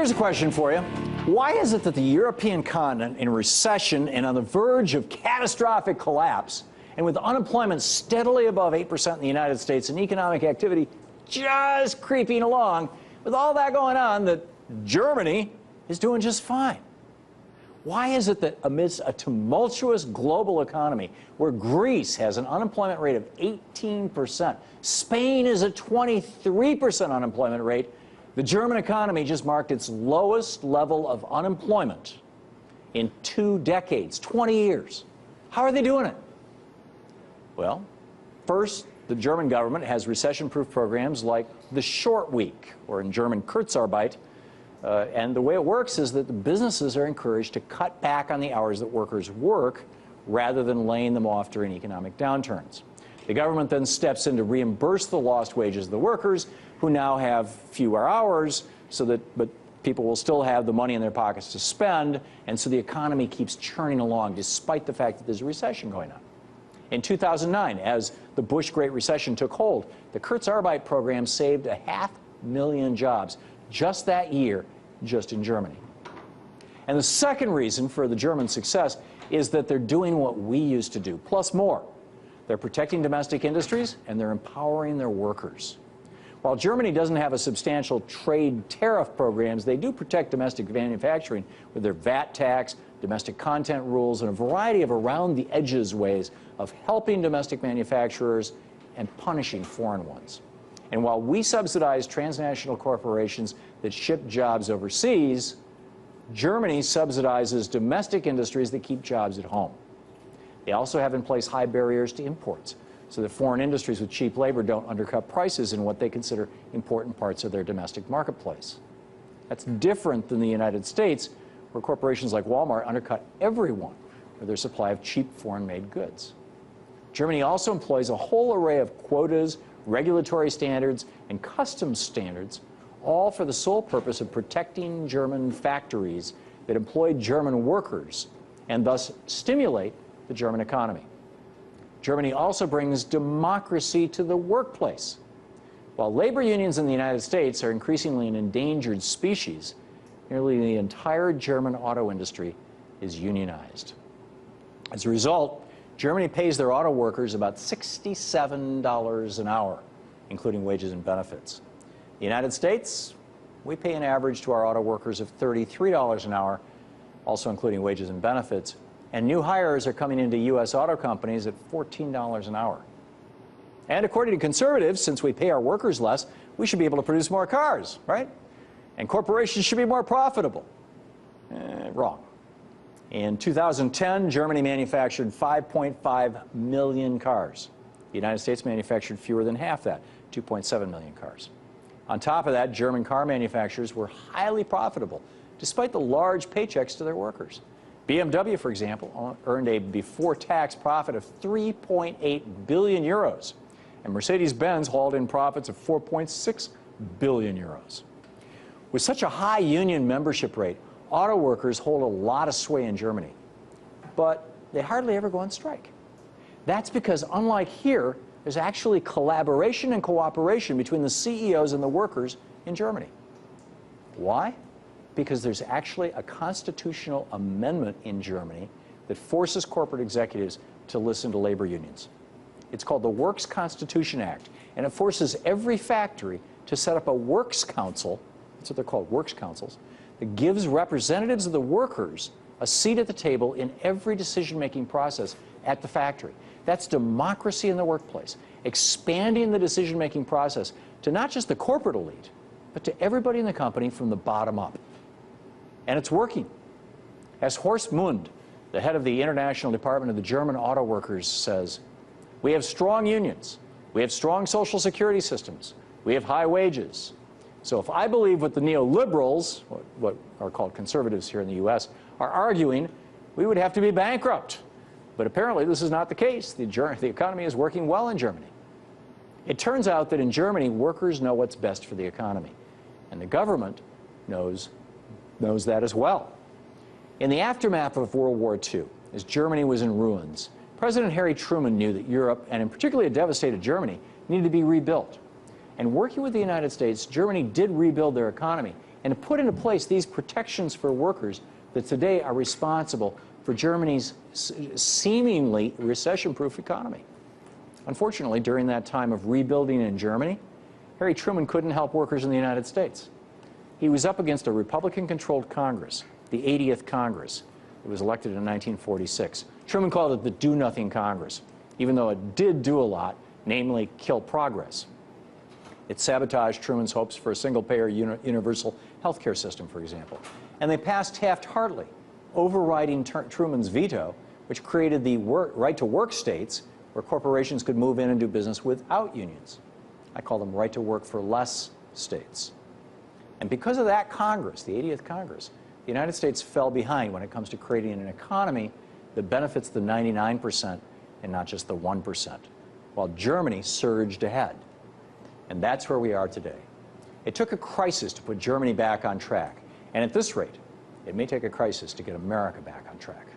Here's a question for you. Why is it that the European continent in recession and on the verge of catastrophic collapse, and with unemployment steadily above 8% in the United States and economic activity just creeping along, with all that going on, that Germany is doing just fine? Why is it that amidst a tumultuous global economy where Greece has an unemployment rate of 18%, Spain is at 23% unemployment rate, the German economy just marked its lowest level of unemployment in 2 decades, 20 years? How are they doing it? Well, first, the German government has recession-proof programs like the short week, or in German Kurzarbeit. And the way it works is that the businesses are encouraged to cut back on the hours that workers work rather than laying them off during economic downturns. The government then steps in to reimburse the lost wages of the workers, who now have fewer hours, but people will still have the money in their pockets to spend, and so the economy keeps churning along despite the fact that there's a recession going on. In 2009, as the Bush Great Recession took hold, the Kurzarbeit program saved 500,000 jobs just that year, just in Germany. And the second reason for the German success is that they're doing what we used to do, plus more. They're protecting domestic industries, and they're empowering their workers. While Germany doesn't have a substantial trade tariff programs, they do protect domestic manufacturing with their VAT tax, domestic content rules, and a variety of around-the-edges ways of helping domestic manufacturers and punishing foreign ones. And while we subsidize transnational corporations that ship jobs overseas, Germany subsidizes domestic industries that keep jobs at home. They also have in place high barriers to imports, so that foreign industries with cheap labor don't undercut prices in what they consider important parts of their domestic marketplace. That's different than the United States, where corporations like Walmart undercut everyone with their supply of cheap foreign-made goods. Germany also employs a whole array of quotas, regulatory standards, and customs standards, all for the sole purpose of protecting German factories that employ German workers and thus stimulate the German economy. Germany also brings democracy to the workplace. While labor unions in the United States are increasingly an endangered species, nearly the entire German auto industry is unionized. As a result, Germany pays their auto workers about $67 an hour, including wages and benefits. The United States, we pay an average to our auto workers of $33 an hour, also including wages and benefits. And new hires are coming into U.S. auto companies at $14 an hour. And according to conservatives, since we pay our workers less, we should be able to produce more cars, right? And corporations should be more profitable. Wrong. In 2010, Germany manufactured 5.5 million cars. The United States manufactured fewer than half that, 2.7 million cars. On top of that, German car manufacturers were highly profitable, despite the large paychecks to their workers. BMW, for example, earned a before-tax profit of 3.8 billion euros, and Mercedes-Benz hauled in profits of 4.6 billion euros. With such a high union membership rate, auto workers hold a lot of sway in Germany, but they hardly ever go on strike. That's because, unlike here, there's actually collaboration and cooperation between the CEOs and the workers in Germany. Why? Because there's actually a constitutional amendment in Germany that forces corporate executives to listen to labor unions. It's called the Works Constitution Act, and it forces every factory to set up a works council, that's what they're called, works councils, that gives representatives of the workers a seat at the table in every decision-making process at the factory. That's democracy in the workplace, expanding the decision-making process to not just the corporate elite, but to everybody in the company from the bottom up. And it's working. As Horst Mund, the head of the International Department of the German Auto Workers, says, "We have strong unions, we have strong social security systems, we have high wages. So if I believe what the neoliberals, what are called conservatives here in the U.S., are arguing, we would have to be bankrupt. But apparently this is not the case. The economy is working well in Germany." It turns out that in Germany, workers know what's best for the economy, and the government knows that as well. In the aftermath of World War II, as Germany was in ruins, President Harry Truman knew that Europe, and in particularly a devastated Germany, needed to be rebuilt. And working with the United States, Germany did rebuild their economy, and to put into place these protections for workers that today are responsible for Germany's seemingly recession-proof economy. Unfortunately, during that time of rebuilding in Germany, Harry Truman couldn't help workers in the United States. He was up against a Republican-controlled Congress, the 80th Congress. It was elected in 1946. Truman called it the Do-Nothing Congress, even though it did do a lot, namely kill progress. It sabotaged Truman's hopes for a single-payer universal health care system, for example. And they passed Taft-Hartley, overriding Truman's veto, which created the right-to-work states where corporations could move in and do business without unions. I call them right-to-work-for-less states. And because of that Congress, the 80th Congress, the United States fell behind when it comes to creating an economy that benefits the 99% and not just the 1%, while Germany surged ahead. And that's where we are today. It took a crisis to put Germany back on track. And at this rate, it may take a crisis to get America back on track.